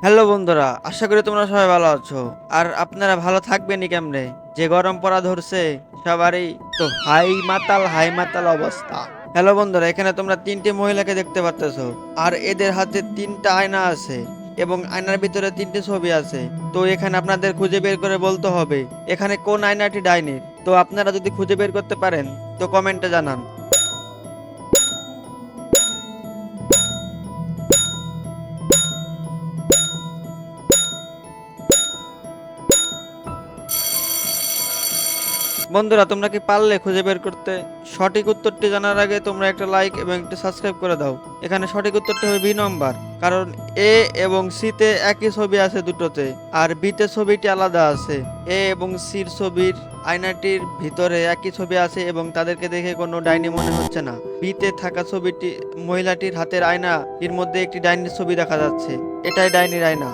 Hello বন্ধুরা, আশা করি তোমরা সবাই ভালো আছো। আর আপনারা ভালো থাকবেনই কেমনে, যে গরম পড়া ধরছে সবারই। তো হাই মাতাল অবস্থা। হ্যালো বন্ধুরা, এখানে তোমরা তিনটি মহিলাকে দেখতে পারতেছো। আর এদের হাতে তিনটা আয়না আছে এবং আয়নার ভিতরে তিনটি ছবি আছে। তো এখানে আপনাদের খুঁজে বের করে বলতে হবে এখানে কোন আয়নাটি ডাইনির। তো আপনারা যদি খুঁজে বের করতে পারেন তো কমেন্টে জানান। বন্ধুরা, তোমরা কি পারলে খুঁজে বের করতে? সঠিক উত্তরটি জানার আগে তোমরা একটা লাইক এবং একটা সাবস্ক্রাইব করে দাও। এখানে সঠিক উত্তরটি হবে বি নম্বর, কারণ এ এবং সি তে একই ছবি আছে দুটোতে, আর বি তে ছবিটি আলাদা আছে। এ এবং সির ছবির আয়নাটির ভিতরে একই ছবি আছে এবং তাদেরকে দেখে কোনো ডাইনি মনে হচ্ছে না। বি তে থাকা ছবিটি মহিলাটির হাতের আয়না, এর মধ্যে একটি ডাইনির ছবি দেখা যাচ্ছে। এটাই ডাইনির আয়না।